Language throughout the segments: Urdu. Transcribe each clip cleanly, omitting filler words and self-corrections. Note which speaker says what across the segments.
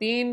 Speaker 1: 3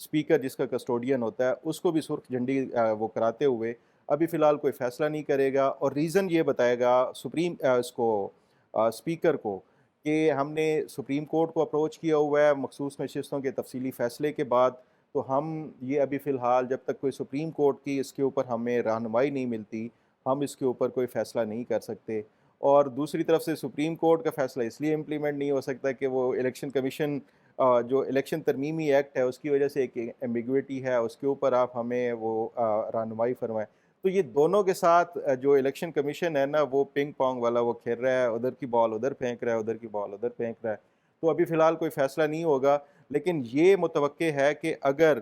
Speaker 2: اسپیکر جس کا کسٹوڈین ہوتا ہے اس کو بھی سرخ جھنڈی وہ کراتے ہوئے ابھی فی الحال کوئی فیصلہ نہیں کرے گا، اور ریزن یہ بتائے گا سپریم اس کو اسپیکر کو کہ ہم نے سپریم کورٹ کو اپروچ کیا ہوا ہے مخصوص نشستوں کے تفصیلی فیصلے کے بعد، تو ہم یہ ابھی فی الحال جب تک کوئی سپریم کورٹ کی اس کے اوپر ہمیں رہنمائی نہیں ملتی ہم اس کے اوپر کوئی فیصلہ نہیں کر سکتے۔ اور دوسری طرف سے سپریم کورٹ کا فیصلہ اس لیے امپلیمنٹ نہیں ہو سکتا کہ وہ الیکشن کمیشن جو الیکشن ترمیمی ایکٹ ہے اس کی وجہ سے ایک ایمبیگوٹی ہے، اس کے اوپر آپ ہمیں وہ رہنمائی فرمائیں۔ تو یہ دونوں کے ساتھ جو الیکشن کمیشن ہے نا وہ پنگ پونگ والا وہ کھیل رہا ہے، ادھر کی بال ادھر پھینک رہا ہے، ادھر کی بال ادھر پھینک رہا ہے، تو ابھی فی الحال کوئی فیصلہ نہیں ہوگا۔ لیکن یہ متوقع ہے کہ اگر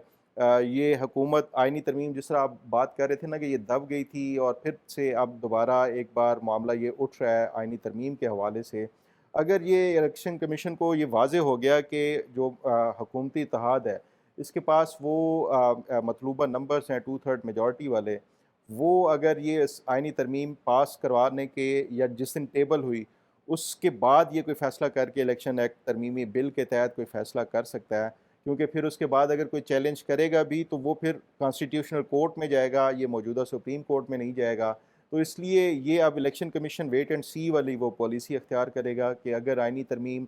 Speaker 2: یہ حکومت آئینی ترمیم جس طرح آپ بات کر رہے تھے نا کہ یہ دب گئی تھی اور پھر سے اب دوبارہ ایک بار معاملہ یہ اٹھ رہا ہے آئینی ترمیم کے حوالے سے، اگر یہ الیکشن کمیشن کو یہ واضح ہو گیا کہ جو حکومتی اتحاد ہے اس کے پاس وہ مطلوبہ نمبرز ہیں 2/3 میجورٹی والے، وہ اگر یہ آئینی ترمیم پاس کروانے کے یا جس دن ٹیبل ہوئی اس کے بعد یہ کوئی فیصلہ کر کے الیکشن ایکٹ ترمیمی بل کے تحت کوئی فیصلہ کر سکتا ہے، کیونکہ پھر اس کے بعد اگر کوئی چیلنج کرے گا بھی تو وہ پھر کانسٹیٹیوشنل کورٹ میں جائے گا، یہ موجودہ سپریم کورٹ میں نہیں جائے گا۔ تو اس لیے یہ اب الیکشن کمیشن ویٹ اینڈ سی والی وہ پالیسی اختیار کرے گا کہ اگر آئینی ترمیم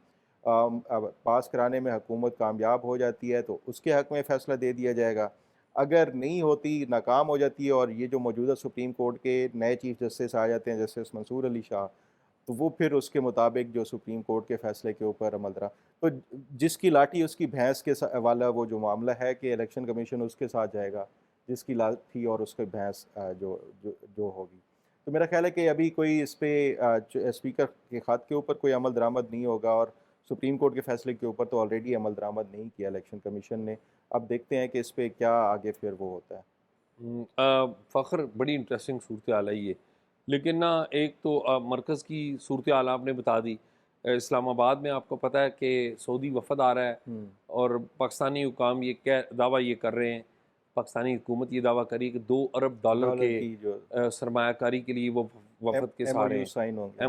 Speaker 2: پاس کرانے میں حکومت کامیاب ہو جاتی ہے تو اس کے حق میں فیصلہ دے دیا جائے گا، اگر نہیں ہوتی ناکام ہو جاتی ہے اور یہ جو موجودہ سپریم کورٹ کے نئے چیف جسٹس آ جاتے ہیں جسٹس منصور علی شاہ، تو وہ پھر اس کے مطابق جو سپریم کورٹ کے فیصلے کے اوپر عمل رہا۔ تو جس کی لاٹھی اس کی بھینس کے والا وہ جو معاملہ ہے کہ الیکشن کمیشن اس کے ساتھ جائے گا جس کی لاٹھی اور اس کے بھینس جو ہوگی۔ تو میرا خیال ہے کہ ابھی کوئی اس پہ اسپیکر کے خط کے اوپر کوئی عمل درآمد نہیں ہوگا، اور سپریم کورٹ کے فیصلے کے اوپر تو آلریڈی عمل درآمد نہیں کیا الیکشن کمیشن نے۔ اب دیکھتے ہیں کہ اس پہ کیا آگے پھر وہ ہوتا ہے۔
Speaker 1: فخر بڑی انٹرسٹنگ صورتحال ہے یہ، لیکن نا ایک تو مرکز کی صورتحال آپ نے بتا دی۔ اسلام آباد میں آپ کو پتہ ہے کہ سعودی وفد آ رہا ہے اور پاکستانی حکام یہ دعویٰ یہ کر رہے ہیں، پاکستانی حکومت یہ دعویٰ کری کہ $2 ارب کے
Speaker 2: کی جو
Speaker 1: سرمایہ کاری کے لیے وہ وفد کے سارے
Speaker 2: سائن ہوں گے۔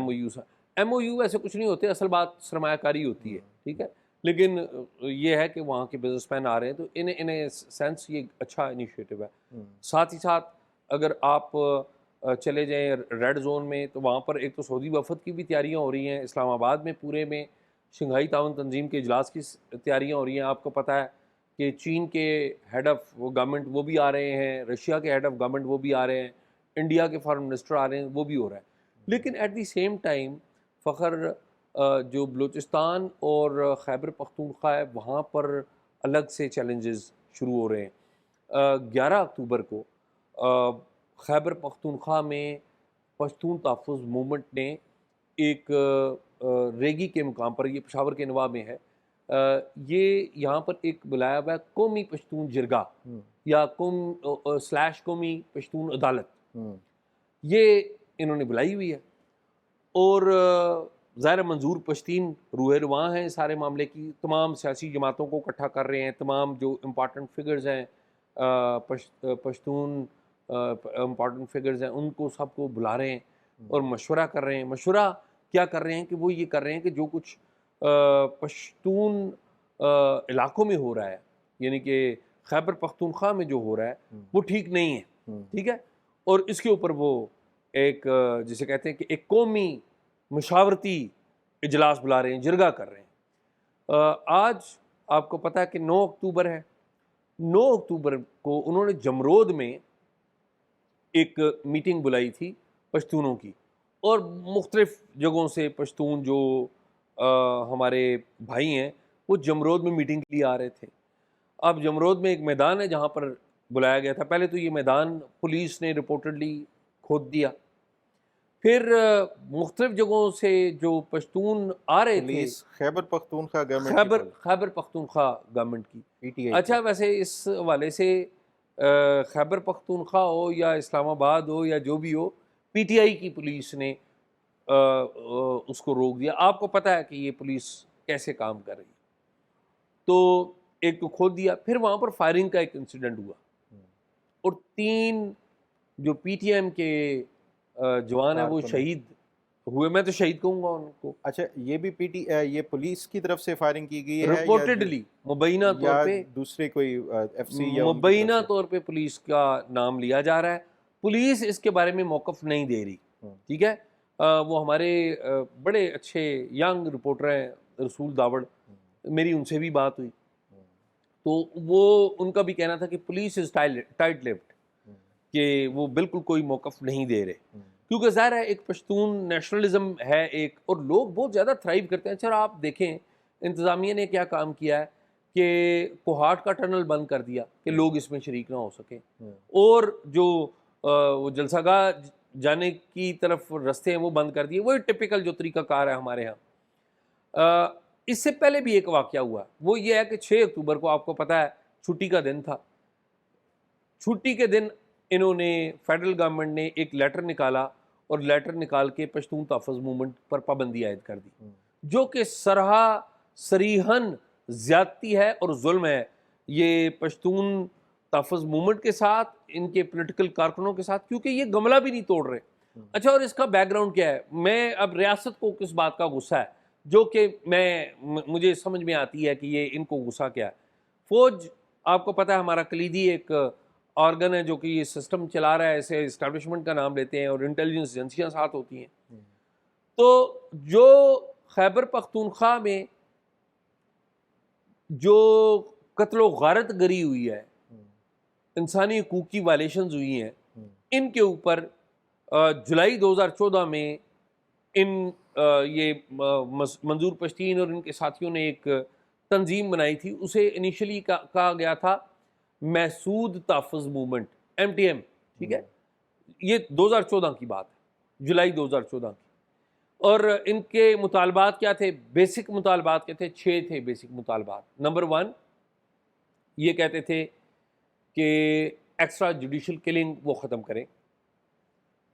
Speaker 1: ایم او یو ایسے کچھ نہیں ہوتے، اصل بات سرمایہ کاری ہوتی ہے، ٹھیک ہے، لیکن یہ ہے کہ وہاں کے بزنس مین آ رہے ہیں تو ان سینس یہ اچھا انیشیٹو ہے۔ ساتھ ہی ساتھ اگر آپ چلے جائیں ریڈ زون میں تو وہاں پر ایک تو سعودی وفد کی بھی تیاریاں ہو رہی ہیں، اسلام آباد میں پورے میں شنگھائی تعاون تنظیم کے اجلاس کی تیاریاں ہو رہی ہیں۔ آپ کو پتہ ہے کہ چین کے ہیڈ آف گورنمنٹ وہ بھی آ رہے ہیں، رشیا کے ہیڈ آف گورنمنٹ وہ بھی آ رہے ہیں، انڈیا کے فارن منسٹر آ رہے ہیں، وہ بھی ہو رہا ہے۔ لیکن ایٹ دی سیم ٹائم فخر جو بلوچستان اور خیبر پختونخوا ہے وہاں پر الگ سے چیلنجز شروع ہو رہے ہیں۔ 11 اکتوبر کو خیبر پختونخوا میں پشتون تحفظ موومنٹ نے ایک ریگی کے مقام پر، یہ پشاور کے نواح میں ہے، یہ یہاں پر ایک بلایا ہوا ہے قومی پشتون جرگہ یا قومی پشتون عدالت، یہ انہوں نے بلائی ہوئی ہے، اور ظاہر منظور پشتین روح رواں ہیں سارے معاملے کی، تمام سیاسی جماعتوں کو اکٹھا کر رہے ہیں، تمام جو امپارٹنٹ فگرز ہیں پشتون امپارٹنٹ فگرز ہیں ان کو سب کو بلا رہے ہیں اور مشورہ کر رہے ہیں۔ مشورہ کیا کر رہے ہیں کہ وہ یہ کر رہے ہیں کہ جو کچھ پشتون علاقوں میں ہو رہا ہے، یعنی کہ خیبر پختونخوا میں جو ہو رہا ہے وہ ٹھیک نہیں ہے، ٹھیک ہے، اور اس کے اوپر وہ ایک جسے کہتے ہیں کہ ایک قومی مشاورتی اجلاس بلا رہے ہیں، جرگہ کر رہے ہیں۔ آج آپ کو پتہ ہے کہ 9 اکتوبر ہے، 9 اکتوبر کو انہوں نے جمرود میں ایک میٹنگ بلائی تھی پشتونوں کی، اور مختلف جگہوں سے پشتون جو ہمارے بھائی ہیں وہ جمرود میں میٹنگ کے لیے آ رہے تھے۔ اب جمرود میں ایک میدان ہے جہاں پر بلایا گیا تھا، پہلے تو یہ میدان پولیس نے رپورٹڈلی کھود دیا، پھر مختلف جگہوں سے جو پشتون آ رہے تھے،
Speaker 2: خیبر پختونخوا گورنمنٹ
Speaker 1: خیبر پختونخوا گورنمنٹ کی،
Speaker 2: پی ٹی آئی۔
Speaker 1: اچھا ویسے اس حوالے سے خیبر پختونخوا ہو یا اسلام آباد ہو یا جو بھی ہو، پی ٹی آئی کی پولیس نے اس کو روک دیا۔ آپ کو پتہ ہے کہ یہ پولیس کیسے کام کر رہی ہے، تو ایک تو کھود دیا، پھر وہاں پر فائرنگ کا ایک انسیڈنٹ ہوا اور 3 جو پی ٹی ایم کے جوان ہیں وہ شہید ہوئے، میں تو شہید کہوں گا ان کو.
Speaker 2: اچھا یہ بھی یہ پولیس کی طرف سے فائرنگ کی گئی ہے
Speaker 1: رپورٹڈلی مبینہ طور
Speaker 2: یا
Speaker 1: پہ،
Speaker 2: دوسرے کوئی ایف سی یا ان کی
Speaker 1: مبینہ
Speaker 2: طرف سے؟
Speaker 1: طور پہ پولیس کا نام لیا جا رہا ہے. پولیس اس کے بارے میں موقف نہیں دے رہی. ٹھیک ہے، وہ ہمارے بڑے اچھے ینگ رپورٹر ہیں رسول داوڑ، میری ان سے بھی بات ہوئی تو وہ ان کا بھی کہنا تھا کہ پولیس از ٹائٹ لپڈ، کہ وہ بالکل کوئی موقف نہیں دے رہے، کیونکہ ظاہر ہے ایک پشتون نیشنلزم ہے ایک، اور لوگ بہت زیادہ تھرائیو کرتے ہیں. اچھا آپ دیکھیں انتظامیہ نے کیا کام کیا ہے کہ کوہاٹ کا ٹنل بند کر دیا کہ لوگ اس میں شریک نہ ہو سکیں، اور جو وہ جلسہ گاہ جانے کی طرف رستے ہیں وہ بند کر دیے. وہی ٹپیکل جو طریقہ کار ہے ہمارے ہاں. اس سے پہلے بھی ایک واقعہ ہوا، وہ یہ ہے کہ 6 اکتوبر کو آپ کو پتہ ہے چھٹی کا دن تھا. چھٹی کے دن انہوں نے فیڈرل گورنمنٹ نے ایک لیٹر نکالا، اور لیٹر نکال کے پشتون تحفظ موومنٹ پر پابندی عائد کر دی، جو کہ صریحاً زیادتی ہے اور ظلم ہے یہ پشتون تحفظ موومنٹ کے ساتھ، ان کے پولیٹیکل کارکنوں کے ساتھ، کیونکہ یہ گملہ بھی نہیں توڑ رہے. اچھا، اور اس کا بیک گراؤنڈ کیا ہے؟ میں اب ریاست کو کس بات کا غصہ ہے جو کہ مجھے سمجھ میں آتی ہے کہ یہ ان کو غصہ کیا ہے. فوج آپ کو پتہ ہے ہمارا کلیدی ایک آرگن ہے جو کہ یہ سسٹم چلا رہا ہے، ایسے اسٹیبلشمنٹ کا نام لیتے ہیں، اور انٹیلیجنس ایجنسیاں ساتھ ہوتی ہیں. تو جو خیبر پختونخوا میں جو قتل و غارت گری ہوئی ہے، انسانی حقوق کی وائلیشنز ہوئی ہیں، ان کے اوپر جولائی 2014 میں یہ منظور پشتین اور ان کے ساتھیوں نے ایک تنظیم بنائی تھی. اسے انیشلی کہا گیا تھا محسود تحفظ موومنٹ، MTM. ٹھیک ہے، یہ 2014 کی بات ہے، جولائی 2014 کی. اور ان کے مطالبات کیا تھے؟ بیسک مطالبات کیا تھے؟ 6 تھے بیسک مطالبات. نمبر 1 یہ کہتے تھے کہ ایکسٹرا جوڈیشل کلنگ وہ ختم کریں.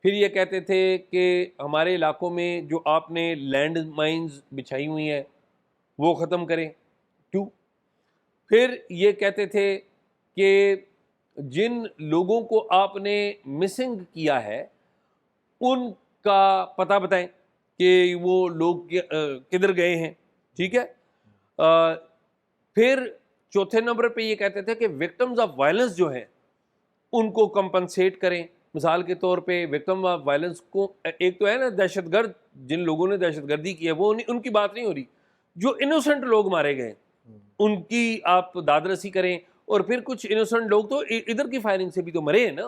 Speaker 1: پھر یہ کہتے تھے کہ ہمارے علاقوں میں جو آپ نے لینڈ مائنز بچھائی ہوئی ہیں وہ ختم کریں. 2 پھر یہ کہتے تھے کہ جن لوگوں کو آپ نے مسنگ کیا ہے ان کا پتہ بتائیں کہ وہ لوگ کدھر گئے ہیں. ٹھیک ہے. پھر چوتھے نمبر پہ یہ کہتے تھے کہ وکٹمز آف وائلنس جو ہیں ان کو کمپنسیٹ کریں. مثال کے طور پہ وکٹم آف وائلنس کو، ایک تو ہے نا دہشت گرد، جن لوگوں نے دہشت گردی کی ہے وہ ان کی بات نہیں ہو رہی، جو انوسنٹ لوگ مارے گئے ان کی آپ داد رسی کریں. اور پھر کچھ انوسنٹ لوگ تو ادھر کی فائرنگ سے بھی تو مرے ہیں نا.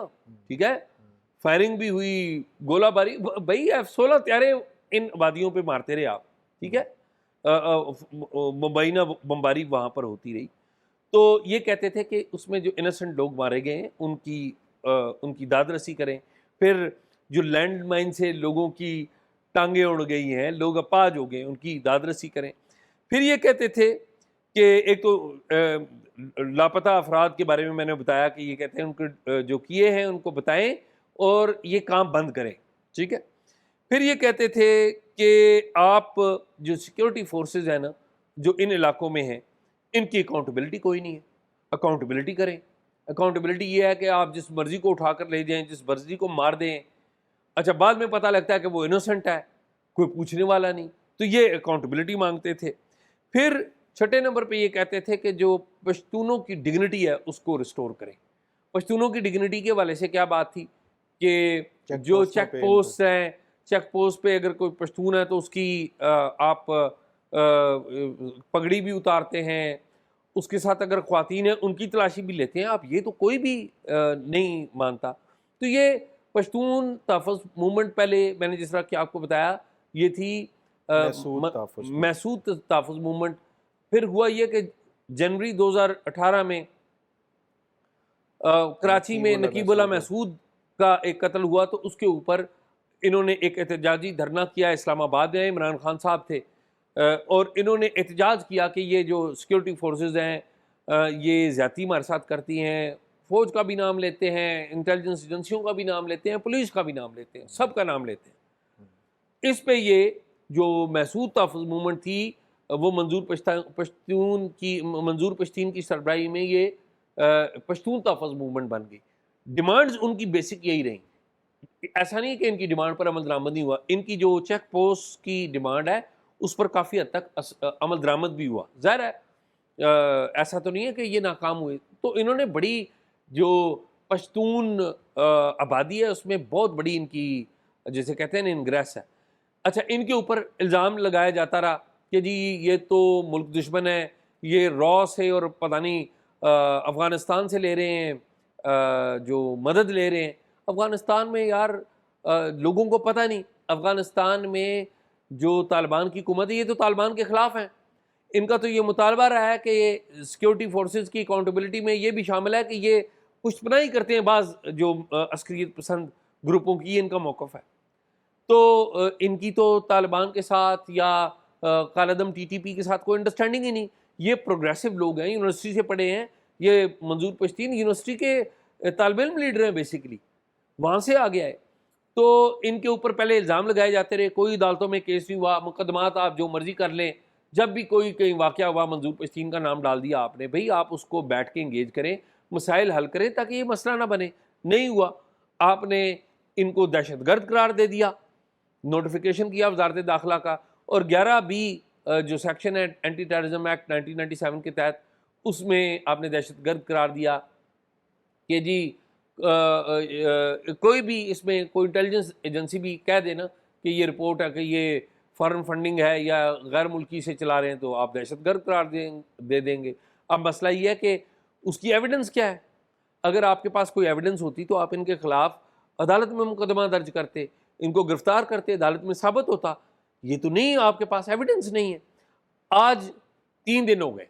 Speaker 1: ٹھیک ہے، فائرنگ بھی ہوئی، گولہ باری، بھائی F-16 طیارے ان آبادیوں پہ مارتے رہے آپ. ٹھیک ہے، مبینہ بمباری وہاں پر ہوتی رہی. تو یہ کہتے تھے کہ اس میں جو انوسنٹ لوگ مارے گئے ہیں ان کی داد رسی کریں. پھر جو لینڈ مائن سے لوگوں کی ٹانگیں اڑ گئی ہیں، لوگ اپاہج ہو گئے، ان کی داد رسی کریں. پھر یہ کہتے تھے کہ ایک تو لاپتہ افراد کے بارے میں نے بتایا کہ یہ کہتے ہیں ان کو جو کیے ہیں ان کو بتائیں اور یہ کام بند کریں. ٹھیک ہے. پھر یہ کہتے تھے کہ آپ جو سیکیورٹی فورسز ہیں نا جو ان علاقوں میں ہیں ان کی اکاؤنٹیبلٹی کوئی نہیں ہے، اکاؤنٹیبلٹی کریں. اکاؤنٹیبلٹی یہ ہے کہ آپ جس مرضی کو اٹھا کر لے جائیں، جس مرضی کو مار دیں. اچھا، بعد میں پتہ لگتا ہے کہ وہ انوسنٹ ہے، کوئی پوچھنے والا نہیں. تو یہ اکاؤنٹیبلٹی مانگتے تھے. پھر چھٹے نمبر پہ یہ کہتے تھے کہ جو پشتونوں کی ڈگنیٹی ہے اس کو ریسٹور کریں. پشتونوں کی ڈگنیٹی کے حوالے سے کیا بات تھی کہ جو چیک پوسٹ ہیں، چیک پوسٹ پہ اگر کوئی پشتون ہے تو اس کی آپ پگڑی بھی اتارتے ہیں، اس کے ساتھ اگر خواتین ہیں ان کی تلاشی بھی لیتے ہیں آپ. یہ تو کوئی بھی نہیں مانتا. تو یہ پشتون تحفظ موومنٹ پہلے میں نے جس طرح کہ آپ کو بتایا یہ تھی محسود تحفظ موومنٹ. پھر ہوا یہ کہ جنوری 2018 میں کراچی میں نقیب اللہ محسود کا ایک قتل ہوا، تو اس کے اوپر انہوں نے ایک احتجاجی دھرنا کیا. اسلام آباد میں عمران خان صاحب تھے اور انہوں نے احتجاج کیا کہ یہ جو سیکیورٹی فورسز ہیں یہ زیادتی ہمارے ساتھ کرتی ہیں. فوج کا بھی نام لیتے ہیں، انٹیلیجنس ایجنسیوں کا بھی نام لیتے ہیں، پولیس کا بھی نام لیتے ہیں، سب کا نام لیتے ہیں. اس پہ یہ جو محسود تحفظ موومنٹ تھی وہ منظور پشتین کی سربراہی میں یہ پشتون تحفظ موومنٹ بن گئی. ڈیمانڈز ان کی بیسک یہی رہیں ایسا نہیں کہ ان کی ڈیمانڈ پر عمل درآمد نہیں ہوا، ان کی جو چیک پوسٹ کی ڈیمانڈ ہے اس پر کافی حد تک عمل درآمد بھی ہوا. ظاہر ہے ایسا تو نہیں ہے کہ یہ ناکام ہوئے. تو انہوں نے بڑی جو پشتون آبادی ہے اس میں بہت بڑی ان کی جیسے کہتے ہیں نا انگریس ہے. اچھا ان کے اوپر الزام لگایا جاتا رہا کہ جی یہ تو ملک دشمن ہے، یہ را سے اور پتہ نہیں افغانستان سے لے رہے ہیں جو مدد لے رہے ہیں. افغانستان میں یار لوگوں کو پتہ نہیں، افغانستان میں جو طالبان کی حکومت ہے یہ تو طالبان کے خلاف ہیں. ان کا تو یہ مطالبہ رہا ہے کہ یہ سیکیورٹی فورسز کی اکاؤنٹیبلٹی میں یہ بھی شامل ہے کہ یہ پشت پناہی کرتے ہیں بعض جو عسکریت پسند گروپوں کی، ان کا موقف ہے. تو ان کی تو طالبان کے ساتھ یا کالعدم ٹی ٹی پی کے ساتھ کوئی انڈرسٹینڈنگ ہی نہیں. یہ پروگریسو لوگ ہیں، یونیورسٹی سے پڑھے ہیں، یہ منظور پشتین یونیورسٹی کے طالب علم لیڈر ہیں بیسیکلی، وہاں سے آ گیا ہے. تو ان کے اوپر پہلے الزام لگائے جاتے رہے، کوئی عدالتوں میں کیس نہیں ہوا، مقدمات آپ جو مرضی کر لیں. جب بھی کوئی کہیں واقعہ ہوا منظور پشتین کا نام ڈال دیا آپ نے، بھئی آپ اس کو بیٹھ کے انگیج کریں، مسائل حل کریں تاکہ یہ مسئلہ نہ بنے. نہیں ہوا، آپ نے ان کو دہشت گرد قرار دے دیا، نوٹیفیکیشن کیا وزارت داخلہ کا، اور 11B جو سیکشن ہے اینٹی ٹیررزم ایکٹ 1997 کے تحت اس میں آپ نے دہشت گرد قرار دیا کہ جی کوئی بھی اس میں کوئی انٹیلیجنس ایجنسی بھی کہہ دینا کہ یہ رپورٹ ہے کہ یہ فارن فنڈنگ ہے یا غیر ملکی سے چلا رہے ہیں تو آپ دہشت گرد قرار دے دیں گے. اب مسئلہ یہ ہے کہ اس کی ایویڈنس کیا ہے. اگر آپ کے پاس کوئی ایویڈنس ہوتی تو آپ ان کے خلاف عدالت میں مقدمہ درج کرتے، ان کو گرفتار کرتے، عدالت میں ثابت ہوتا. یہ تو نہیں، آپ کے پاس ایویڈنس نہیں ہے. آج 3 دن ہو گئے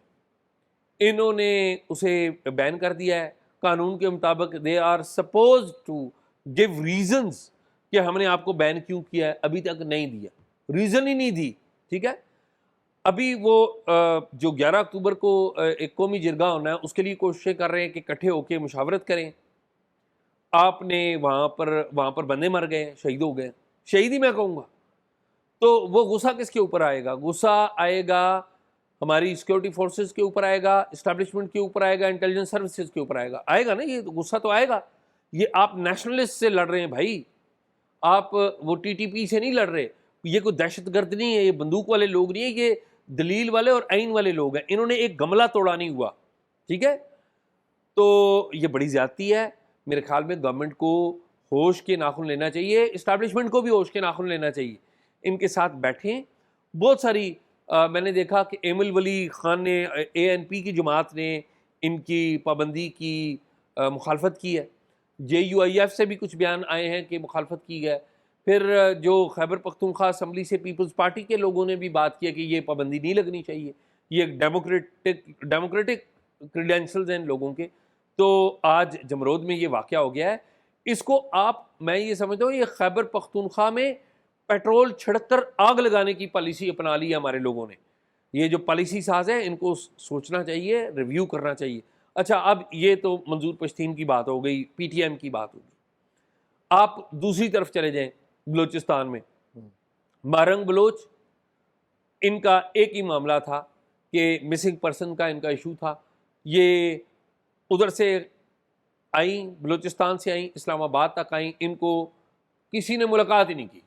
Speaker 1: انہوں نے اسے بین کر دیا ہے. قانون کے مطابق they are supposed to give reasons کہ ہم نے آپ کو بین کیوں کیا ہے، ابھی تک نہیں دیا، ریزن ہی نہیں دی. ٹھیک ہے، ابھی وہ جو 11 اکتوبر کو ایک قومی جرگہ ہونا ہے اس کے لیے کوششیں کر رہے ہیں کہ اکٹھے ہو کے مشاورت کریں. آپ نے وہاں پر بندے مر گئے، شہید ہو گئے، شہید ہی میں کہوں گا. تو وہ غصہ کس کے اوپر آئے گا؟ غصہ آئے گا ہماری سیکیورٹی فورسز کے اوپر آئے گا، اسٹیبلشمنٹ کے اوپر آئے گا، انٹیلیجنس سروسز کے اوپر آئے گا نا. یہ غصہ تو آئے گا. یہ آپ نیشنلسٹ سے لڑ رہے ہیں بھائی، آپ وہ ٹی ٹی پی سے نہیں لڑ رہے. یہ کوئی دہشت گرد نہیں ہے، یہ بندوق والے لوگ نہیں ہیں، یہ دلیل والے اور عین والے لوگ ہیں. انہوں نے ایک گملہ توڑا نہیں ہوا. ٹھیک ہے، تو یہ بڑی زیادتی ہے. میرے خیال میں گورنمنٹ کو ہوش کے ناخن لینا چاہیے، اسٹیبلشمنٹ کو بھی ہوش کے ناخن لینا چاہیے. ان کے ساتھ بیٹھیں. بہت ساری میں نے دیکھا کہ ایمل ولی خان نے اے این پی کی جماعت نے ان کی پابندی کی مخالفت کی ہے. جے یو آئی ایف سے بھی کچھ بیان آئے ہیں کہ مخالفت کی ہے. پھر جو خیبر پختونخوا اسمبلی سے پیپلز پارٹی کے لوگوں نے بھی بات کیا کہ یہ پابندی نہیں لگنی چاہیے، یہ ایک ڈیموکریٹک کریڈینشلز ہیں ان لوگوں کے. تو آج جمرود میں یہ واقعہ ہو گیا ہے. اس کو میں یہ سمجھتا ہوں یہ خیبر پختونخوا میں پیٹرول چھڑک کر آگ لگانے کی پالیسی اپنا لی ہے ہمارے لوگوں نے. یہ جو پالیسی ساز ہیں ان کو سوچنا چاہیے، ریویو کرنا چاہیے. اچھا اب یہ تو منظور پشتین کی بات ہو گئی، پی ٹی ایم کی بات ہوگی. آپ دوسری طرف چلے جائیں بلوچستان میں، مارنگ بلوچ، ان کا ایک ہی معاملہ تھا کہ مسنگ پرسن کا ان کا ایشو تھا. یہ ادھر سے آئیں، بلوچستان سے آئیں، اسلام آباد تک آئیں، ان کو کسی نے ملاقات ہی نہیں کی.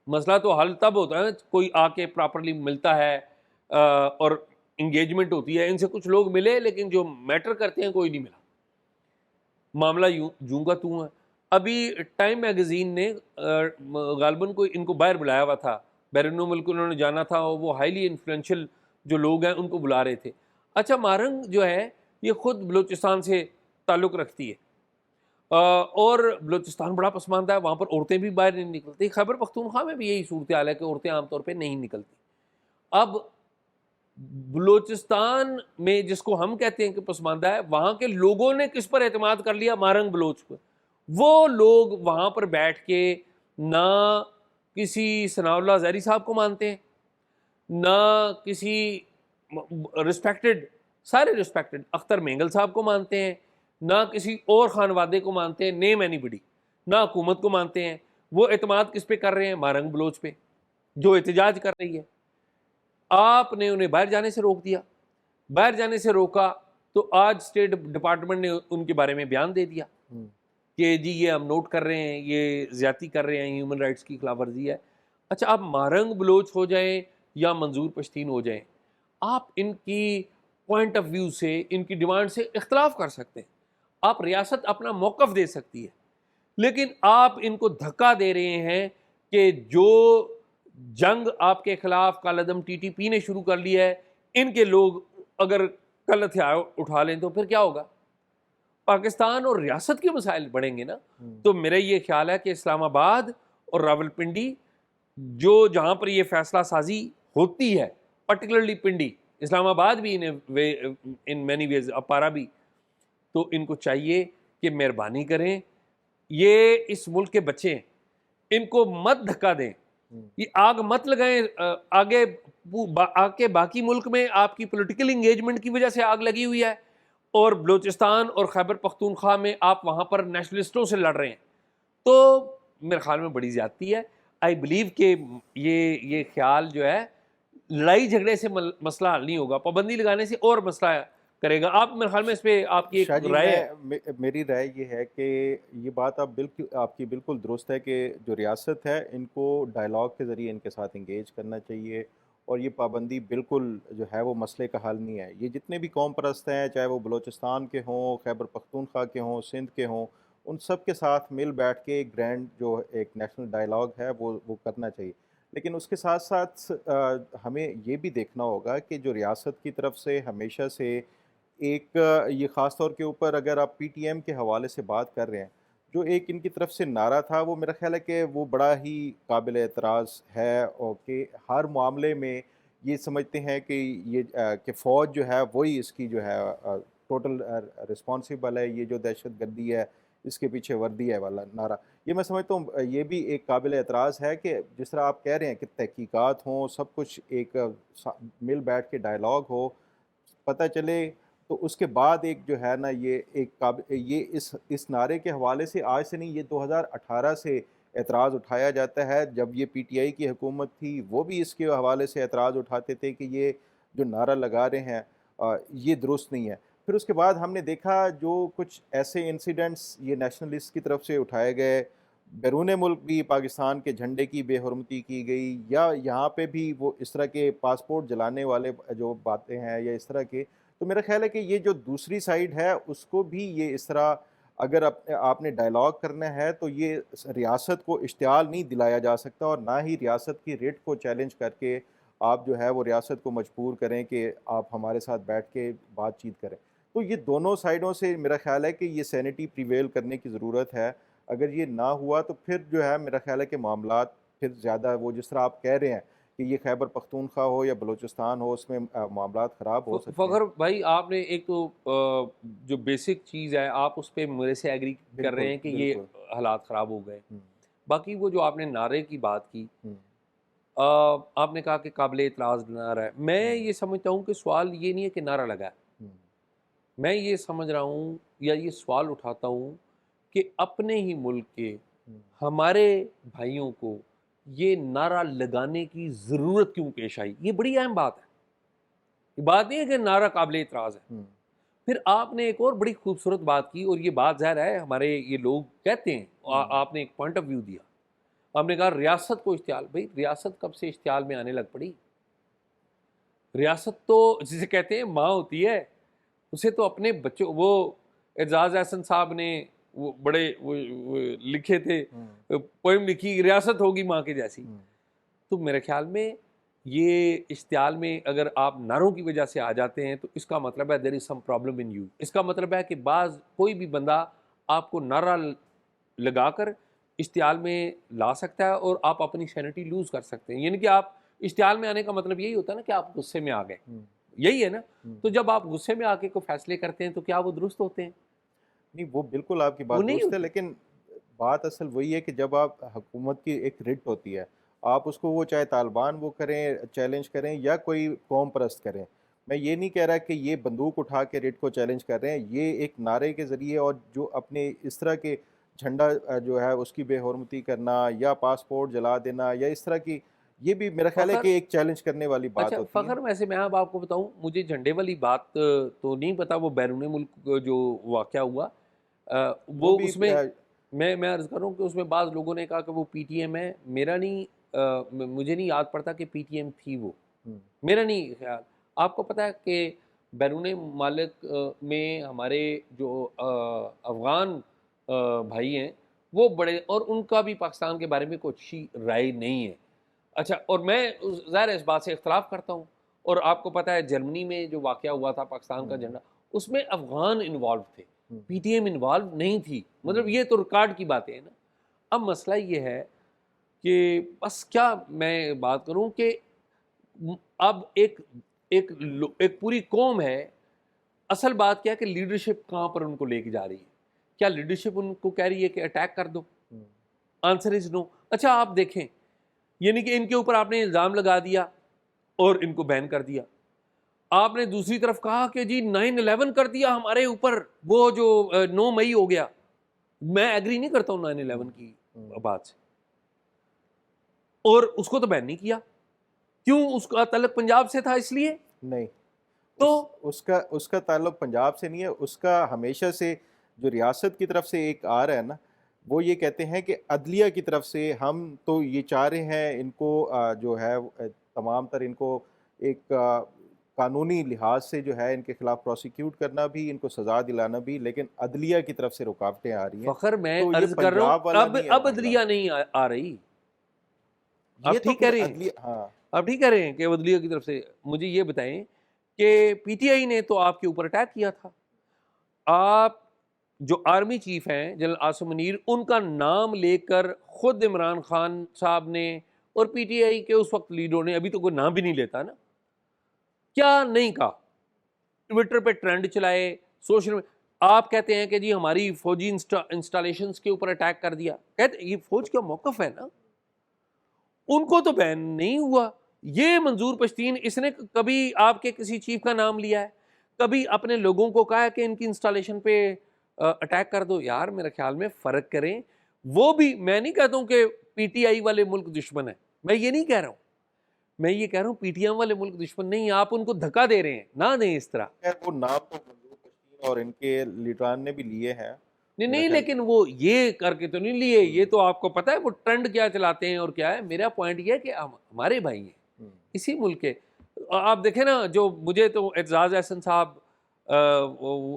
Speaker 1: مسئلہ تو حل تب ہوتا ہے کوئی آ کے پراپرلی ملتا ہے اور انگیجمنٹ ہوتی ہے. ان سے کچھ لوگ ملے لیکن جو میٹر کرتے ہیں کوئی نہیں ملا. معاملہ یوں کا توں ہے. ابھی ٹائم میگزین نے غالباً کوئی ان کو باہر بلایا ہوا تھا، بیرون ملک انہوں نے جانا تھا، وہ ہائیلی انفلوئنشل جو لوگ ہیں ان کو بلا رہے تھے. اچھا مارنگ جو ہے یہ خود بلوچستان سے تعلق رکھتی ہے اور بلوچستان بڑا پسماندہ ہے، وہاں پر عورتیں بھی باہر نہیں نکلتی. خیبر پختونخوا میں بھی یہی صورتحال ہے کہ عورتیں عام طور پہ نہیں نکلتی. اب بلوچستان میں جس کو ہم کہتے ہیں کہ پسماندہ ہے، وہاں کے لوگوں نے کس پر اعتماد کر لیا؟ مارنگ بلوچ پر. وہ لوگ وہاں پر بیٹھ کے نہ کسی ثناء اللہ زہری صاحب کو مانتے ہیں، نہ کسی رسپیکٹڈ، سارے رسپیکٹڈ اختر مینگل صاحب کو مانتے ہیں، نہ کسی اور خانوادے کو مانتے ہیں، نیم اینی بڈی، نہ حکومت کو مانتے ہیں. وہ اعتماد کس پہ کر رہے ہیں؟ مارنگ بلوچ پہ جو احتجاج کر رہی ہے. آپ نے انہیں باہر جانے سے روک دیا. باہر جانے سے روکا تو آج اسٹیٹ ڈپارٹمنٹ نے ان کے بارے میں بیان دے دیا کہ جی یہ ہم نوٹ کر رہے ہیں، یہ زیادتی کر رہے ہیں، ہیومن رائٹس کی خلاف ورزی ہے. اچھا آپ مارنگ بلوچ ہو جائیں یا منظور پشتین ہو جائیں، آپ ان کی پوائنٹ آف ویو سے، ان کی ڈیمانڈ سے اختلاف کر سکتے ہیں، آپ ریاست اپنا موقف دے سکتی ہے، لیکن آپ ان کو دھکا دے رہے ہیں کہ جو جنگ آپ کے خلاف کالعدم ٹی ٹی پی نے شروع کر لی ہے، ان کے لوگ اگر کل ہتھیار اٹھا لیں تو پھر کیا ہوگا؟ پاکستان اور ریاست کے مسائل بڑھیں گے نا. تو میرا یہ خیال ہے کہ اسلام آباد اور راولپنڈی جو جہاں پر یہ فیصلہ سازی ہوتی ہے، پرٹیکولرلی پنڈی، اسلام آباد بھی ان مینی ویز اپارا بھی، تو ان کو چاہیے کہ مہربانی کریں، یہ اس ملک کے بچے ہیں، ان کو مت دھکا دیں، یہ آگ مت لگائیں. آگے باقی ملک میں آپ کی پولیٹیکل انگیجمنٹ کی وجہ سے آگ لگی ہوئی ہے، اور بلوچستان اور خیبر پختونخوا میں آپ وہاں پر نیشنلسٹوں سے لڑ رہے ہیں، تو میرے خیال میں بڑی زیادتی ہے. آئی بلیو کہ یہ خیال جو ہے لڑائی جھگڑے سے مسئلہ حل نہیں ہوگا، پابندی لگانے سے اور مسئلہ کرے گا. آپ میرے خیال میں اس پہ آپ کی ایک
Speaker 2: شاہ جی،
Speaker 1: رائے ہے؟
Speaker 2: میری رائے یہ ہے کہ یہ بات آپ کی بالکل درست ہے کہ جو ریاست ہے ان کو ڈائلاگ کے ذریعے ان کے ساتھ انگیج کرنا چاہیے، اور یہ پابندی بالکل جو ہے وہ مسئلے کا حل نہیں ہے. یہ جتنے بھی قوم پرست ہیں، چاہے وہ بلوچستان کے ہوں، خیبر پختونخوا کے ہوں، سندھ کے ہوں، ان سب کے ساتھ مل بیٹھ کے ایک گرینڈ جو ایک نیشنل ڈائلاگ ہے وہ کرنا چاہیے. لیکن اس کے ساتھ ساتھ ہمیں یہ بھی دیکھنا ہوگا کہ جو ریاست کی طرف سے ہمیشہ سے ایک یہ خاص طور کے اوپر اگر آپ پی ٹی ایم کے حوالے سے بات کر رہے ہیں، جو ایک ان کی طرف سے نعرہ تھا، وہ میرا خیال ہے کہ وہ بڑا ہی قابل اعتراض ہے، اور کہ ہر معاملے میں یہ سمجھتے ہیں کہ کہ فوج جو ہے وہی اس کی جو ہے ٹوٹل رسپانسیبل ہے، یہ جو دہشت گردی ہے اس کے پیچھے وردی ہے والا نعرہ. یہ میں سمجھتا ہوں یہ بھی ایک قابل اعتراض ہے کہ جس طرح آپ کہہ رہے ہیں کہ تحقیقات ہوں، سب کچھ ایک مل بیٹھ کے ڈائلاگ ہو، پتہ چلے، تو اس کے بعد ایک جو ہے نا یہ اس نعرے کے حوالے سے آج سے نہیں، یہ 2018 سے اعتراض اٹھایا جاتا ہے. جب یہ پی ٹی آئی کی حکومت تھی وہ بھی اس کے حوالے سے اعتراض اٹھاتے تھے کہ یہ جو نعرہ لگا رہے ہیں یہ درست نہیں ہے. پھر اس کے بعد ہم نے دیکھا جو کچھ ایسے انسیڈنٹس یہ نیشنلسٹ کی طرف سے اٹھائے گئے، بیرون ملک بھی پاکستان کے جھنڈے کی بے حرمتی کی گئی، یا یہاں پہ بھی وہ اس طرح کے پاسپورٹ جلانے والے جو باتیں ہیں یا اس طرح کے. تو میرا خیال ہے کہ یہ جو دوسری سائیڈ ہے اس کو بھی یہ اس طرح اگر آپ نے ڈائلاگ کرنا ہے تو یہ ریاست کو اشتعال نہیں دلایا جا سکتا، اور نہ ہی ریاست کی ریٹ کو چیلنج کر کے آپ جو ہے وہ ریاست کو مجبور کریں کہ آپ ہمارے ساتھ بیٹھ کے بات چیت کریں. تو یہ دونوں سائیڈوں سے میرا خیال ہے کہ یہ سینٹی پریویل کرنے کی ضرورت ہے. اگر یہ نہ ہوا تو پھر جو ہے میرا خیال ہے کہ معاملات پھر زیادہ وہ جس طرح آپ کہہ رہے ہیں کہ یہ خیبر پختونخوا ہو یا بلوچستان ہو، اس میں معاملات خراب ہو سکتے ہیں.
Speaker 1: فخر بھائی آپ نے ایک تو جو بیسک چیز ہے آپ اس پہ میرے سے ایگری کر رہے ہیں کہ یہ حالات خراب ہو گئے. باقی وہ جو آپ نے نعرے کی بات کی، آپ نے کہا کہ قابل اعتراض نعرہ ہے. میں یہ سمجھتا ہوں کہ سوال یہ نہیں ہے کہ نعرہ لگا ہے، میں یہ سمجھ رہا ہوں یا یہ سوال اٹھاتا ہوں کہ اپنے ہی ملک کے ہمارے بھائیوں کو یہ نعرہ لگانے کی ضرورت کیوں پیش آئی. یہ بڑی اہم بات ہے، یہ بات نہیں ہے کہ نعرہ قابل اعتراض ہے. پھر آپ نے ایک اور بڑی خوبصورت بات کی، اور یہ بات ظاہر ہے ہمارے یہ لوگ کہتے ہیں، آپ نے ایک پوائنٹ آف ویو دیا، آپ نے کہا ریاست کو اشتعال. بھائی ریاست کب سے اشتعال میں آنے لگ پڑی؟ ریاست تو جسے کہتے ہیں ماں ہوتی ہے، اسے تو اپنے بچوں، وہ اعجاز احسن صاحب نے وہ بڑے وہ لکھے تھے، پوئم لکھی، ریاست ہوگی ماں کے جیسی. تو میرے خیال میں یہ اشتعال میں اگر آپ نعروں کی وجہ سے آ جاتے ہیں تو اس کا مطلب ہے there is some problem in you. اس کا مطلب ہے کہ کوئی بھی بندہ آپ کو نعرہ لگا کر اشتعال میں لا سکتا ہے اور آپ اپنی سینٹی لوز کر سکتے ہیں. یعنی کہ آپ اشتعال میں آنے کا مطلب یہی ہوتا ہے نا کہ آپ غصے میں آ گئے، یہی ہے نا. تو جب آپ غصے میں آ کے کوئی فیصلے کرتے ہیں تو کیا وہ درست ہوتے ہیں؟
Speaker 2: نہیں، وہ بالکل آپ کی بات درست ہے، لیکن بات اصل وہی ہے کہ جب آپ حکومت کی ایک رٹ ہوتی ہے، آپ اس کو وہ چاہے طالبان وہ کریں، چیلنج کریں، یا کوئی قوم پرست کریں. میں یہ نہیں کہہ رہا کہ یہ بندوق اٹھا کے رٹ کو چیلنج کر رہے ہیں، یہ ایک نعرے کے ذریعے اور جو اپنے اس طرح کے جھنڈا جو ہے اس کی بے حرمتی کرنا یا پاسپورٹ جلا دینا یا اس طرح کی، یہ بھی میرا خیال ہے کہ ایک چیلنج کرنے والی بات ہوتی ہے.
Speaker 1: فخر ویسے میں اب آپ کو بتاؤں، مجھے جھنڈے والی بات تو نہیں پتا، وہ بیرون ملک جو واقعہ ہوا وہ
Speaker 2: بھی
Speaker 1: اس میں میں عرض کروں کہ اس میں بعض لوگوں نے کہا کہ وہ پی ٹی ایم ہے، میرا نہیں مجھے نہیں یاد پڑتا کہ پی ٹی ایم تھی وہ، میرا نہیں خیال. آپ کو پتہ ہے کہ بیرون ممالک میں ہمارے جو افغان بھائی ہیں وہ بڑے، اور ان کا بھی پاکستان کے بارے میں کوئی اچھی رائے نہیں ہے. اچھا، اور میں ظاہر اس بات سے اختلاف کرتا ہوں. اور آپ کو پتہ ہے جرمنی میں جو واقعہ ہوا تھا پاکستان کا جھنڈا، اس میں افغان انوالو تھے، پی ٹی ایم انوالو نہیں تھی. مطلب یہ تو ریکارڈ کی باتیں ہیں نا. اب مسئلہ یہ ہے کہ بس کیا میں بات کروں کہ اب ایک پوری قوم ہے. اصل بات کیا ہے کہ لیڈرشپ کہاں پر ان کو لے کے جا رہی ہے؟ کیا لیڈرشپ ان کو کہہ رہی ہے کہ اٹیک کر دو؟ آنسر از نو. اچھا آپ دیکھیں، یعنی کہ ان کے اوپر آپ نے الزام لگا دیا اور ان کو بین کر دیا. آپ نے دوسری طرف کہا کہ جی 9/11 کر دیا ہمارے اوپر، وہ جو 9 مئی ہو گیا. میں ایگری نہیں کرتا ہوں 9/11 کی بات سے، اور اس کو تو بین نہیں کیا. کیوں؟ اس کا تعلق پنجاب سے تھا اس لیے.
Speaker 2: نہیں،
Speaker 1: تو
Speaker 2: اس کا تعلق پنجاب سے نہیں ہے. اس کا ہمیشہ سے جو ریاست کی طرف سے ایک آ رہا ہے نا، وہ یہ کہتے ہیں کہ عدلیہ کی طرف سے ہم تو یہ چاہ رہے ہیں ان کو جو ہے تمام تر ان کو ایک قانونی لحاظ سے جو ہے ان کے خلاف پروسیکیوٹ کرنا بھی، ان کو سزا دلانا بھی، لیکن عدلیہ کی طرف سے رکاوٹیں آ رہی ہیں.
Speaker 1: فخر میں
Speaker 2: تو یہ
Speaker 1: عرض کر رہا
Speaker 2: پنجاب
Speaker 1: ہوں
Speaker 2: والا نہیں ہے
Speaker 1: اب
Speaker 2: معاملہ.
Speaker 1: عدلیہ نہیں آ رہی.
Speaker 2: یہ
Speaker 1: آپ
Speaker 2: تو
Speaker 1: ٹھیک کہہ
Speaker 2: پھر
Speaker 1: رہے ہیں،
Speaker 2: عدلیہ، ہاں
Speaker 1: آپ ٹھیک کہہ رہے ہیں کہ عدلیہ کی طرف سے. مجھے یہ بتائیں کہ پی ٹی آئی نے تو آپ کے اوپر اٹیک کیا تھا. آپ جو آرمی چیف ہیں جنرل عاصم منیر، ان کا نام لے کر خود عمران خان صاحب نے اور پی ٹی آئی کے اس وقت لیڈروں نے، ابھی تو کوئی نام بھی نہیں لیتا نا، کیا نہیں کہا؟ ٹویٹر پہ ٹرینڈ چلائے، سوشل. آپ کہتے ہیں کہ جی ہماری فوجی انسٹالیشنز کے اوپر اٹیک کر دیا. کہتے یہ فوج کا موقف ہے نا، ان کو تو بین نہیں ہوا. یہ منظور پشتین، اس نے کبھی آپ کے کسی چیف کا نام لیا ہے؟ کبھی اپنے لوگوں کو کہا ہے کہ ان کی انسٹالیشن پہ اٹیک کر دو؟ یار میرے خیال میں فرق کریں. وہ بھی میں نہیں کہتا ہوں کہ پی ٹی آئی والے ملک دشمن ہیں، میں یہ نہیں کہہ رہا ہوں. میں یہ کہہ رہا ہوں پی ٹی ایم والے ملک دشمن نہیں، آپ ان کو دھکا دے رہے ہیں. نہ دیں اس طرح.
Speaker 2: خیر وہ نام تو منظور پشتین اور ان کے لیڈران نے بھی لیے ہیں میرا
Speaker 1: نہیں،
Speaker 2: خیال.
Speaker 1: لیکن وہ یہ کر کے تو نہیں لیے. یہ تو آپ کو پتہ ہے وہ ٹرینڈ کیا چلاتے ہیں اور کیا ہے. میرا پوائنٹ یہ ہے کہ ہمارے بھائی ہیں اسی ملک کے. آپ دیکھیں نا، جو مجھے تو اعتزاز احسن صاحب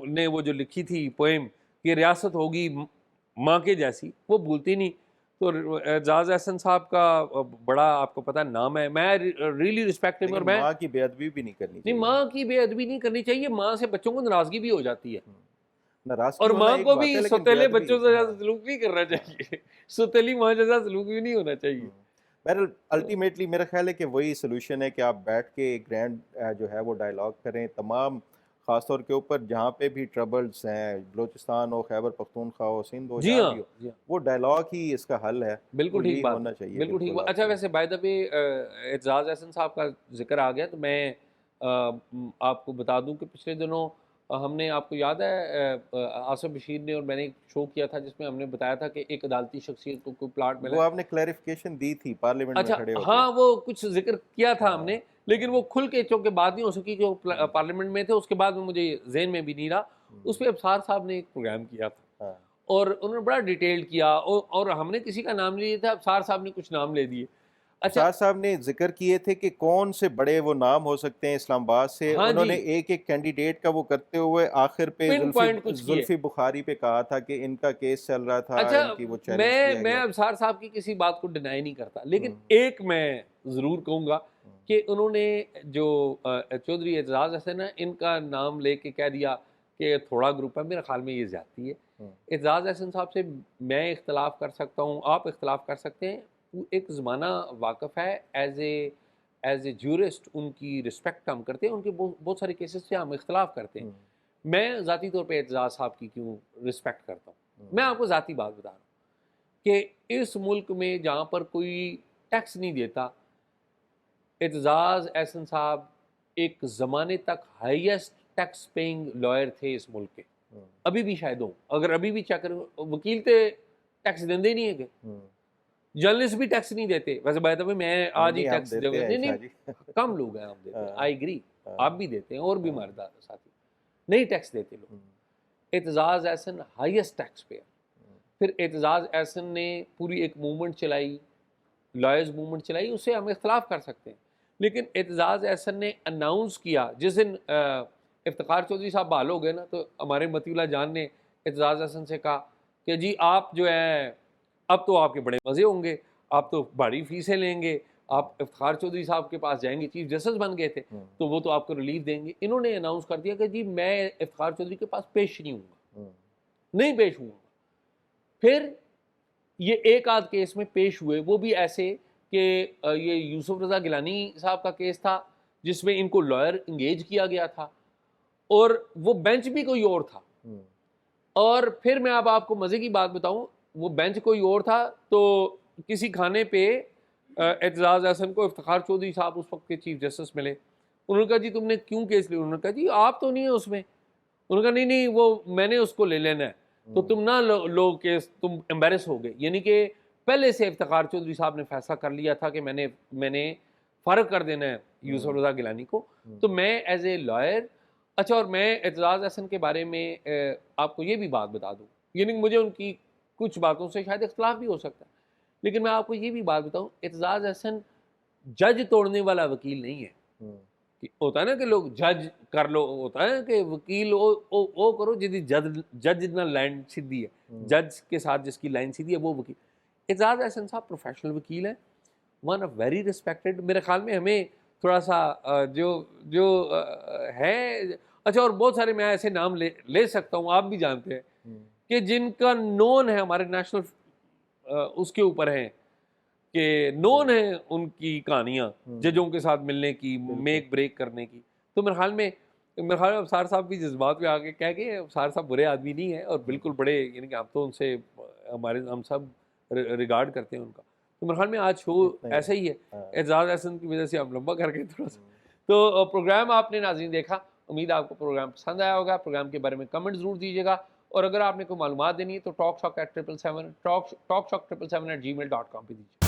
Speaker 1: نے وہ جو لکھی تھی پوئم کہ ریاست ہوگی ماں کے جیسی، وہ بھولتی نہیں. تو اعتزاز احسن صاحب کا بڑا آپ کو پتہ نام ہے. میں ریئلی ریسپیکٹ ہم. اور
Speaker 2: لیکن
Speaker 1: میں
Speaker 2: ماں کی بے ادبی بھی نہیں کرنی
Speaker 1: نہیں،
Speaker 2: چاہیے.
Speaker 1: ماں کی بے ادبی نہیں کرنی چاہیے. ماں سے بچوں کو ناراضگی بھی ہو جاتی ہے،
Speaker 2: ناراضگی
Speaker 1: اور
Speaker 2: ہونا
Speaker 1: ماں
Speaker 2: ایک
Speaker 1: کو
Speaker 2: بات
Speaker 1: بھی
Speaker 2: ہے لیکن بے
Speaker 1: سوتیلے
Speaker 2: ادبی،
Speaker 1: بچوں سے
Speaker 2: ہاں.
Speaker 1: زیادہ سلوک نہیں کرنا چاہیے. سوتیلی ماں جیسا سلوک بھی نہیں ہونا چاہیے.
Speaker 2: بہرحال الٹیمیٹلی میرا خیال ہے کہ وہی سلوشن ہے کہ آپ بیٹھ کے ایک گرینڈ جو ہے وہ ڈائلاگ کریں تمام، خاص طور کے اوپر جہاں پہ بھی ٹربلز ہیں، بلوچستان ہو، خیبر پختونخوا ہو، سندھ ہو،
Speaker 1: جی
Speaker 2: جہاں
Speaker 1: ہاں،
Speaker 2: بھی ہو،
Speaker 1: جی ہاں،
Speaker 2: وہ ڈائلاگ ہی اس کا حل ہے.
Speaker 1: بالکل
Speaker 2: تو
Speaker 1: ٹھیک
Speaker 2: یہی
Speaker 1: بات
Speaker 2: ہونا
Speaker 1: ہے،
Speaker 2: چاہیے.
Speaker 1: بالکل ٹھیک
Speaker 2: بالکل
Speaker 1: بات.
Speaker 2: آپ
Speaker 1: اچھا
Speaker 2: سے
Speaker 1: ویسے بائی دا وے اعتزاز احسن صاحب کا ذکر آ گیا تو میں آپ کو بتا دوں کہ پچھلے دنوں ہم نے، آپ کو یاد ہے آصف بشیر نے اور میں نے ایک شو کیا تھا جس میں ہم نے بتایا تھا کہ ایک عدالتی شخصیت کو کوئی پلاٹ ملا
Speaker 2: وہ
Speaker 1: ہے.
Speaker 2: آپ نے کلیریفیکیشن دی تھی پارلیمنٹ میں
Speaker 1: اچھا
Speaker 2: کھڑے ہو کے.
Speaker 1: ہاں، وہ کچھ ذکر کیا تھا ہم
Speaker 2: ہاں
Speaker 1: نے، لیکن وہ کھل کے چونکہ بات نہیں ہو سکی جو پارلیمنٹ میں تھے. اس کے بعد میں مجھے ذہن میں بھی نہیں رہا. اس پہ ابصار صاحب نے ایک پروگرام کیا تھا
Speaker 2: ہاں.
Speaker 1: اور انہوں نے بڑا ڈیٹیل کیا، اور ہم نے کسی کا نام نہیں لیا تھا، ابصار صاحب نے کچھ نام لے دیے. اچھا
Speaker 2: افسار صاحب نے ذکر کیے تھے کہ کون سے بڑے وہ نام ہو سکتے ہیں اسلام آباد سے.
Speaker 1: ہاں
Speaker 2: انہوں
Speaker 1: جی،
Speaker 2: نے ایک ایک کینڈیڈیٹ کا وہ کرتے ہوئے آخر پہ
Speaker 1: پن پوائنٹ کچھ کیے.
Speaker 2: زلفی بخاری پہ کہا تھا کہ ان کا کیس چل رہا تھا،
Speaker 1: اچھا
Speaker 2: ان کی وہ چیلنج
Speaker 1: میں
Speaker 2: کیا
Speaker 1: میں
Speaker 2: گیا.
Speaker 1: ابصار صاحب کی کسی بات کو ڈینائی نہیں کرتا، لیکن ایک میں ضرور کہوں گا کہ انہوں نے جو چودھری اعتزاز حسن ہے ان کا نام لے کے کہہ دیا کہ تھوڑا گروپ ہے. میرے خیال میں یہ زیادتی ہے. اعتزاز احسن صاحب سے میں اختلاف کر سکتا ہوں، آپ اختلاف کر سکتے ہیں. ایک زمانہ واقف ہے، ایز اے جورسٹ ان کی رسپیکٹ ہم کرتے ہیں، ان کے بہت سارے کیسز سے ہم اختلاف کرتے ہیں. میں ذاتی طور پہ اعتزاز صاحب کی کیوں رسپیکٹ کرتا ہوں. میں آپ کو ذاتی بات بتا رہا ہوں کہ اس ملک میں جہاں پر کوئی ٹیکس نہیں دیتا، اعتزاز احسن صاحب ایک زمانے تک ہائیسٹ ٹیکس پیئنگ لائر تھے اس ملک کے. ابھی بھی شاید ہوں، اگر ابھی بھی چیک کریں، وکیل تے ٹیکس دیندے نہیں ہیں کہ جرنلسٹ بھی ٹیکس نہیں دیتے. ویسے بائی دا وے میں آج ہی
Speaker 2: نہیں ہم
Speaker 1: ٹیکس
Speaker 2: دیتے ہیں
Speaker 1: نہیں
Speaker 2: شاہ جی.
Speaker 1: کم لوگ ہیں آپ دیتے ہیں. آئی ایگری، آپ بھی دیتے ہیں اور بھی ہمارے ساتھی نہیں ٹیکس دیتے لوگ. Aitzaz Ahsan highest tax pair. پھر اعتزاز احسن نے پوری ایک موومنٹ چلائی، لائرز موومنٹ چلائی، اسے ہم اختلاف کر سکتے ہیں، لیکن اعتزاز احسن نے اناؤنس کیا جس دن افتخار چودھری صاحب بحال ہو گئے نا، تو ہمارے متی اللہ جان نے اعتزاز احسن سے کہا کہ جی آپ جو ہیں اب تو آپ کے بڑے مزے ہوں گے، آپ تو بڑی فیسیں لیں گے، آپ افتخار چودھری صاحب کے پاس جائیں گے، چیف جسٹس بن گئے تھے تو وہ تو آپ کو ریلیف دیں گے۔ انہوں نے اناؤنس کر دیا کہ جی میں افتخار چودھری کے پاس پیش نہیں ہوں گا، نہیں پیش ہوں گا۔ پھر یہ ایک آدھ کیس میں پیش ہوئے، وہ بھی ایسے کہ یہ یوسف رضا گیلانی صاحب کا کیس تھا جس میں ان کو لائر انگیج کیا گیا تھا اور وہ بینچ بھی کوئی اور تھا۔ اور پھر میں اب آپ کو مزے کی بات بتاؤں، وہ بینچ کوئی اور تھا تو کسی کھانے پہ اعتزاز احسن کو افتخار چودھری صاحب اس وقت کے چیف جسٹس ملے، انہوں نے کہا جی تم نے کیوں کیس لیا؟ انہوں نے کہا جی آپ تو نہیں ہیں اس میں، انہوں نے کہا نہیں نہیں وہ میں نے اس کو لے لینا ہے، تو تم نہ لو کیس، تم امبیرس ہو گئے۔ یعنی کہ پہلے سے افتخار چودھری صاحب نے فیصلہ کر لیا تھا کہ میں نے فارغ کر دینا ہے یوسف رضا گیلانی کو، تو میں ایز اے لائر، اچھا اور میں اعتزاز احسن کے بارے میں آپ کو یہ بھی بات بتا دوں، یعنی مجھے ان کی کچھ باتوں سے شاید اختلاف بھی ہو سکتا ہے، لیکن میں آپ کو یہ بھی بات بتاؤں، اعتزاز احسن جج توڑنے والا وکیل نہیں ہے۔ ہوتا ہے نا کہ لوگ جج کر لو، ہوتا ہے کہ وکیل او کرو جدی جج نہ لائن سیدھی ہے، جج کے ساتھ جس کی لائن سیدھی ہے وہ وکیل۔ اعتزاز احسن صاحب پروفیشنل وکیل ہیں، ون آف ویری ریسپیکٹڈ، میرے خیال میں ہمیں تھوڑا سا جو ہے، اچھا اور بہت سارے میں ایسے نام لے سکتا ہوں، آپ بھی جانتے ہیں کہ جن کا نون ہے ہمارے نیشنل اس کے اوپر ہیں کہ نون ہے ان کی کہانیاں ججوں کے ساتھ ملنے کی، میک بریک کرنے کی۔ تو میرے خیال میں ابصار صاحب بھی جذبات پہ آ کے کہہ گئے ابصار صاحب برے آدمی نہیں ہیں، اور بالکل بڑے، یعنی کہ ہم تو ان سے ہم سب ریگارڈ کرتے ہیں ان کا۔ تو میرے خیال میں آج شو ایسا ہی ہے، اعتزاز احسن کی وجہ سے ہم لمبا کر گئے تھوڑا سا۔ تو پروگرام آپ نے ناظرین دیکھا، امید ہے آپ کو پروگرام پسند آیا ہوگا، پروگرام کے بارے میں کمنٹ ضرور دیجیے گا، اور اگر آپ نے کوئی معلومات دینی ہے تو talkshock@777 talkshock777@gmail.com پہ دیجیے۔